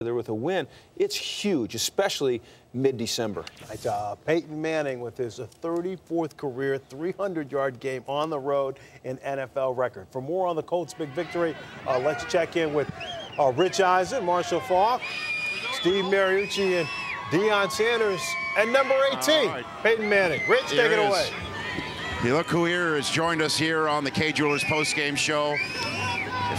there with a win. It's huge, especially mid-December. Nice job. Peyton Manning with his 34th career 300-yard game on the road in NFL record. For more on the Colts' big victory, let's check in with Rich Eisen, Marshall Faulk, Steve Mariucci, and Deion Sanders, and number 18, right. Peyton Manning. Rich, take it away. You look who here has joined us here on the K Jewelers postgame show.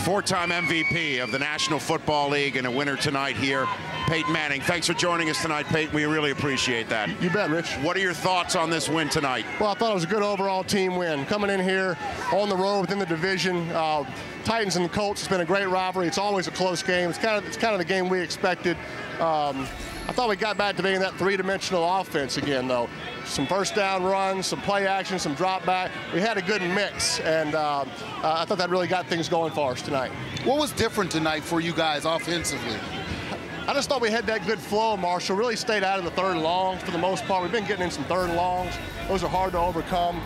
Four-time MVP of the National Football League and a winner tonight here, Peyton Manning. Thanks for joining us tonight, Peyton. We really appreciate that. You bet, Rich. What are your thoughts on this win tonight? Well, I thought it was a good overall team win. Coming in here on the road within the division, Titans and the Colts, it's been a great rivalry. It's always a close game. It's kind of the game we expected. I thought we got back to being that three-dimensional offense again, though. Some first down runs, some play action, some drop back. We had a good mix, and I thought that really got things going for us tonight. What was different tonight for you guys offensively? I just thought we had that good flow, Marshall. Really stayed out of the third and longs for the most part. We've been getting in some third and longs. Those are hard to overcome.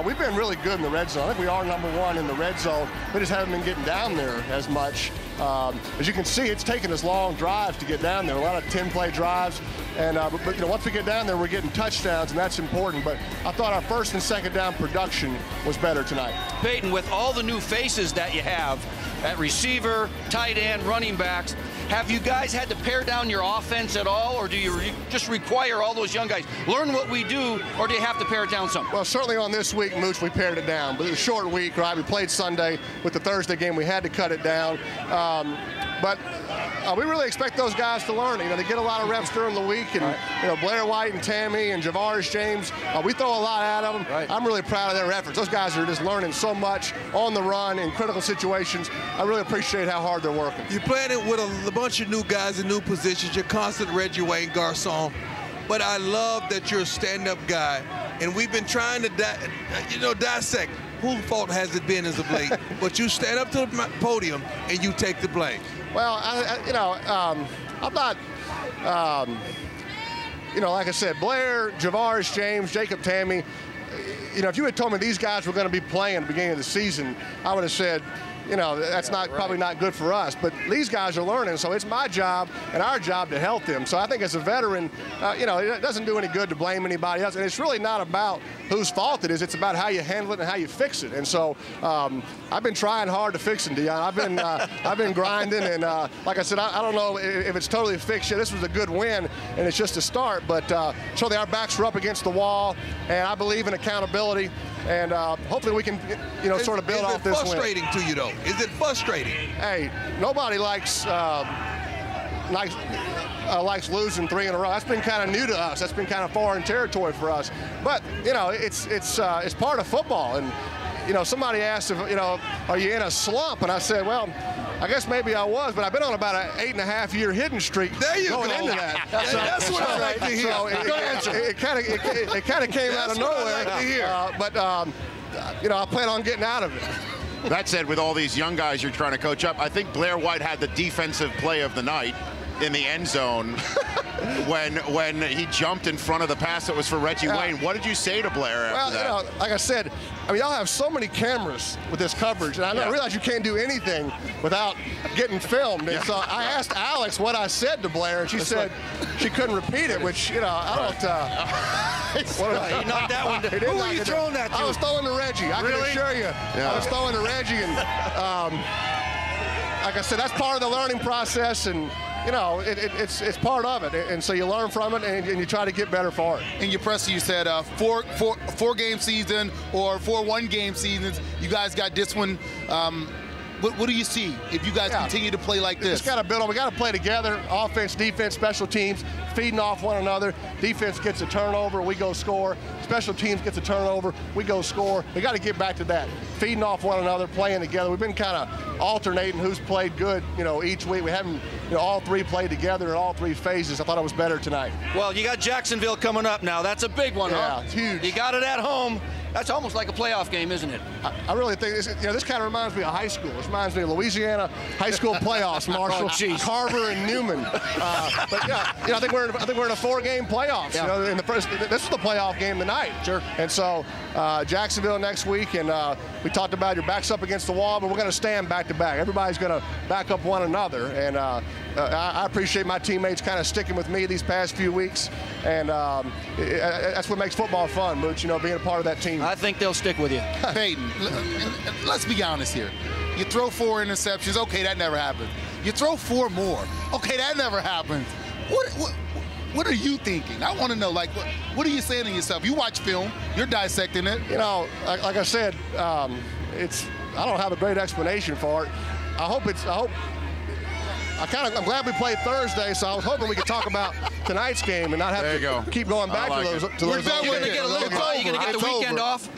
We've been really good in the red zone. I think we are number one in the red zone. We just haven't been getting down there as much. As you can see, it's taken us long drives to get down there. A lot of 10-play drives. And but you know, once we get down there, we're getting touchdowns, and that's important. But I thought our first and second down production was better tonight. Peyton, with all the new faces that you have at receiver, tight end, running backs, have you guys had to pare down your offense at all, or do you just require all those young guys learn what we do, or do you have to pare it down some? Well, certainly on this week, Mooch, we pared it down. But it was a short week, right? We played Sunday. With the Thursday game, we had to cut it down. But we really expect those guys to learn. You know, they get a lot of reps during the week, and you know, Blair White and Tammy and Javaris James, we throw a lot at them. Right. I'm really proud of their efforts. Those guys are just learning so much on the run in critical situations. I really appreciate how hard they're working. You're playing it with a bunch of new guys in new positions. You're constant Reggie Wayne Garcon. But I love that you're a stand-up guy, and we've been trying to dissect whose fault has it been as of late. But you stand up to the podium and you take the blame. Well, I'm not, like I said, Blair, Javaris James, Jacob Tammy, you know, if you had told me these guys were going to be playing at the beginning of the season, I would have said, you know, that's probably not good for us. But these guys are learning, so it's my job and our job to help them. So I think as a veteran, it doesn't do any good to blame anybody else. And it's really not about whose fault it is. It's about how you handle it and how you fix it. And so I've been trying hard to fix it, Deion. I've been grinding, and like I said, I don't know if it's totally fixed yet. This was a good win, and it's just a start. But certainly our backs were up against the wall, and I believe in accountability. And hopefully we can, sort of build off this win. Is it frustrating to you, though? Is it frustrating? Hey, nobody likes losing 3 in a row. That's been kind of new to us. That's been kind of foreign territory for us. But it's part of football. And somebody asked if are you in a slump? And I said, well, I guess maybe I was, but I've been on about an 8.5-year hitting streak. There you going go. into that. That's what I like to hear. So it kind of came out of nowhere. Like to hear. I plan on getting out of it. That said, with all these young guys you're trying to coach up, I think Blair White had the defensive play of the night in the end zone when he jumped in front of the pass that was for Reggie Wayne. What did you say to Blair after that? Like I said, y'all have so many cameras with this coverage, and I realize you can't do anything without getting filmed. And so I asked Alex what I said to Blair, and she said she couldn't repeat it, which, I don't... He knocked that one down. Who were you throwing that to? I was throwing to Reggie. I can assure you. I was throwing to Reggie, and like I said, that's part of the learning process, and it's part of it, and so you learn from it, and you try to get better for it. In your presser, you said four-game season or 4 one-game seasons. You guys got this one. What do you see if you guys continue to play like this? Just got to build on. We got to play together. Offense, defense, special teams, feeding off one another. Defense gets a turnover, we go score. Special teams gets a turnover, we go score. We got to get back to that. Feeding off one another, playing together. We've been kind of alternating who's played good, each week. We haven't, all three played together in all 3 phases. I thought it was better tonight. Well, you got Jacksonville coming up now. That's a big one, huh? Yeah, it's huge. You got it at home. That's almost like a playoff game, isn't it? I really think this kind of reminds me of high school. This reminds me of Louisiana high school playoffs, Marshall, Carver, and Newman. But I think we're in a 4-game playoffs. Yeah. This is the playoff game tonight. Sure. And so Jacksonville next week, and we talked about your backs up against the wall, but we're going to stand back to back. Everybody's going to back up one another, and I appreciate my teammates kind of sticking with me these past few weeks, and that's what makes football fun, Mooch, you know, being a part of that team. I think they'll stick with you. Peyton, let's be honest here. You throw 4 interceptions, okay, that never happened. You throw 4 more, okay, that never happened. What are you thinking? I want to know, like, what are you saying to yourself? You watch film, you're dissecting it. You know, like I said, I don't have a great explanation for it. I'm glad we played Thursday, so I was hoping we could talk about tonight's game and not have to keep going back to those. You're going to get a little bit. You're going to get the weekend off?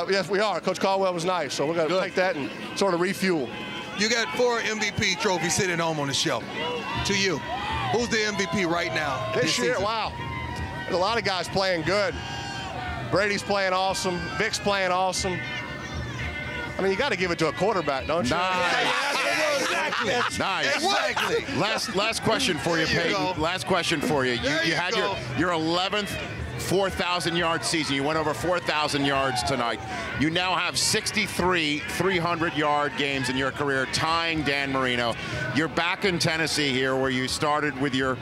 Yes, we are. Coach Caldwell was nice, so we're going to take that and sort of refuel. You got 4 MVP trophies sitting home on the shelf. To you, who's the MVP right now? This year, wow. There's a lot of guys playing good. Brady's playing awesome. Vic's playing awesome. I mean, you got to give it to a quarterback, don't you? Nice. Exactly. Nice. Exactly. Last question for you, Peyton. Last question for you. You had your 11th 4,000-yard season. You went over 4,000 yards tonight. You now have 63 300-yard games in your career, tying Dan Marino. You're back in Tennessee here, where you started with your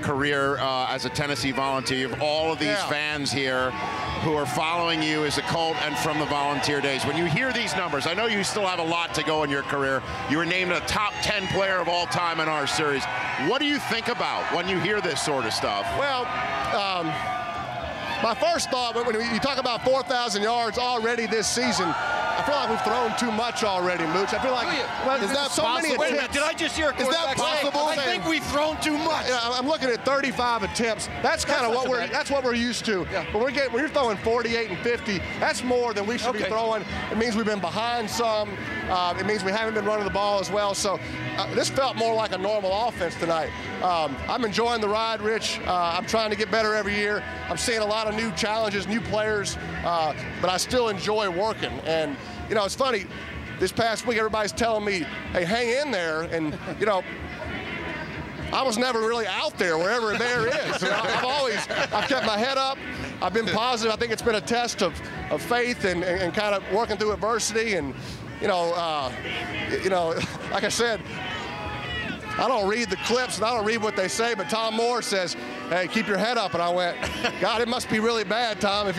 career as a Tennessee Volunteer. You have all of these fans here who are following you as a Colt and from the Volunteer days. When you hear these numbers, I know you still have a lot to go in your career. You were named a top 10 player of all time in our series. What do you think about when you hear this sort of stuff? Well, my first thought, when you talk about 4,000 yards already this season, I feel like we've thrown too much already, Mooch. I feel like is that so many possible? Wait a minute, did I just hear a quarterback say, I think we've thrown too much? I'm looking at 35 attempts. That's kind of what we're used to. Yeah. But when you're throwing 48 and 50, that's more than we should be throwing. It means we've been behind some. It means we haven't been running the ball as well. So this felt more like a normal offense tonight. I'm enjoying the ride, Rich. I'm trying to get better every year. I'm seeing a lot of new challenges, new players, but I still enjoy working. And, you know, it's funny, this past week everybody's telling me, hey, hang in there. And, you know, I was never really out there wherever there is. You know, I've kept my head up. I've been positive. I think it's been a test of faith and kind of working through adversity. And, you know, like I said, I don't read the clips and I don't read what they say, but Tom Moore says, hey, keep your head up. And I went, God, it must be really bad, Tom, if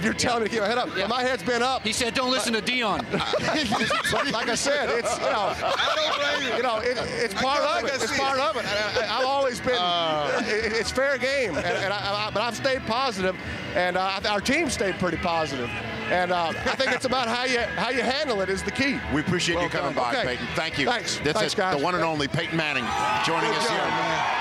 you're telling me to keep my head up. Yeah. But my head's been up. He said, don't listen to Dion. Like I said, it's, it's part of it. It's part of it. I've always been, it's fair game. But I've stayed positive, and our team stayed pretty positive. And I think it's about how you handle it is the key. We appreciate you coming by, Peyton. Thank you. Thanks. Thanks, guys. The one and only Peyton Manning joining us here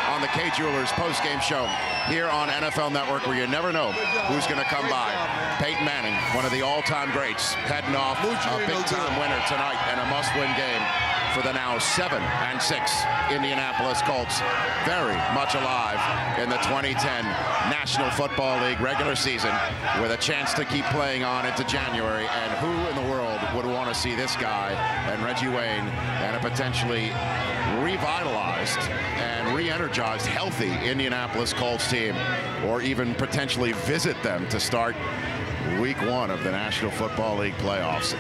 on the K Jewelers postgame show here on NFL Network, where you never know who's going to come by. Peyton Manning, one of the all-time greats, heading off a big-time winner tonight and a must-win game for the now 7-6 Indianapolis Colts. Very much alive in the 2010 National Football League regular season, with a chance to keep playing on into January. And who in the world would want to see this guy and Reggie Wayne and a potentially revitalized and re-energized, healthy Indianapolis Colts team, or even potentially visit them to start Week 1 of the National Football League playoffs?